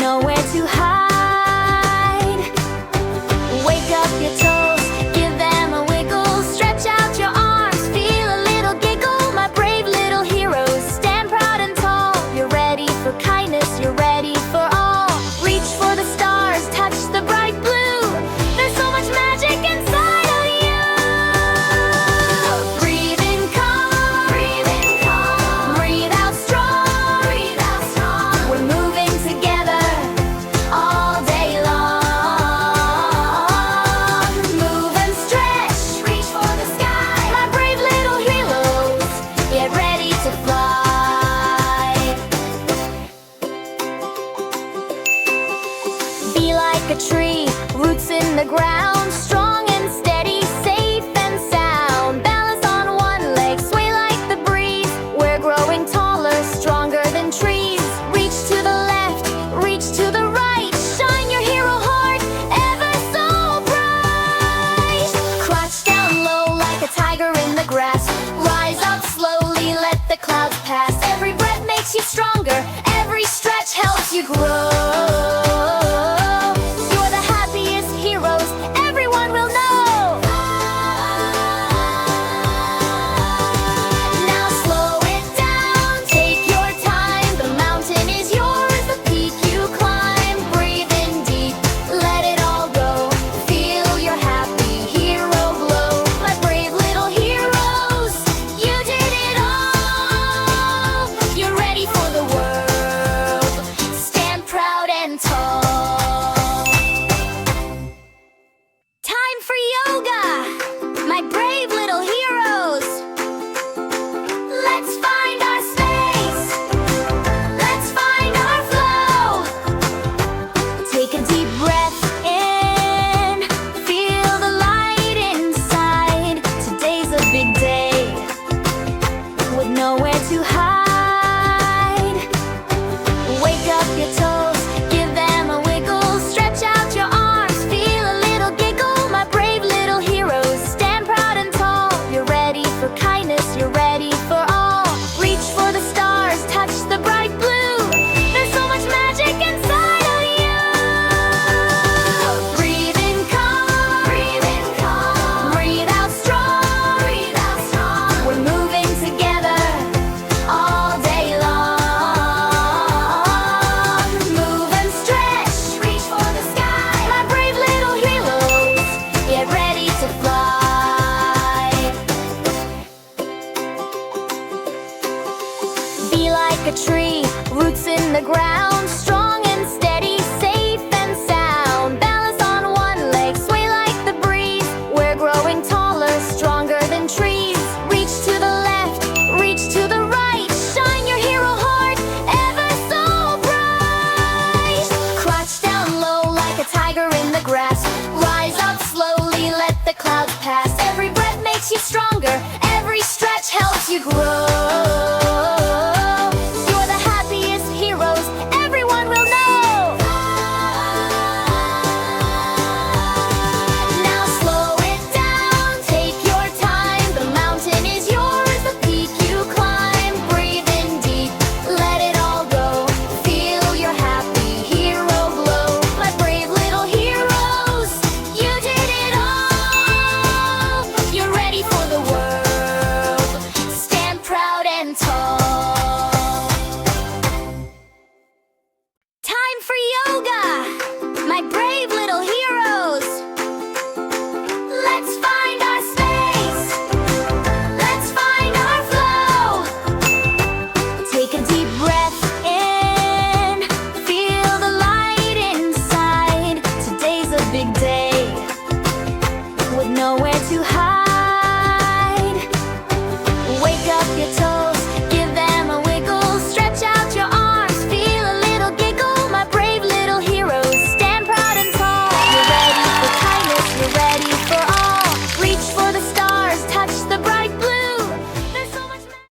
nowhere to hide. Wake up your toes, give them a wiggle, stretch out your arms, feel a little giggle. My brave little heroes, stand proud and tall. You're ready for kindness, you're ready for all. Reach for the stars, touch the bright blue. There's so much magic inside of you. Breathe in calm, breathe out strong, We're moving together all day long. Move and stretch, reach for the sky. My brave little heroes, get ready to fly. Be like a tree, roots in the ground, strong and steady, safe and sound. Balance on one leg, sway like the breeze. We're growing taller, stronger than trees. Reach to the left, reach to the right. Shine your hero heart ever so bright. Crouch down low like a tiger in the grass. Rise up slowly, let the clouds pass. Every breath makes you stronger, every stretch helps you grow. You're the happiest heroes everyone will know. Now slow it down, take your time. The mountain is yours, the peak you climb. Breathe in deep, let it all go. Feel your happy hero glow. My brave little heroes, you did it all. You're ready for the world, stand proud and tall. Time for yoga, my brave little heroes. Let's find our space, let's find our flow. Take a deep breath in, feel the light inside. Today's a big day, with nowhere to hide. Wake up your toes, give them a wiggle, stretch out your arms, feel a little giggle. My brave little heroes, stand proud and tall. You're ready for kindness, you're ready for all. Reach for the stars, touch the bright blue. There's so much magic inside of you. Breathe in calm, breathe out strong, We're moving together all day long. Move and stretch, reach for the sky. My brave little heroes, get ready to fly. Be like a tree, roots in the ground.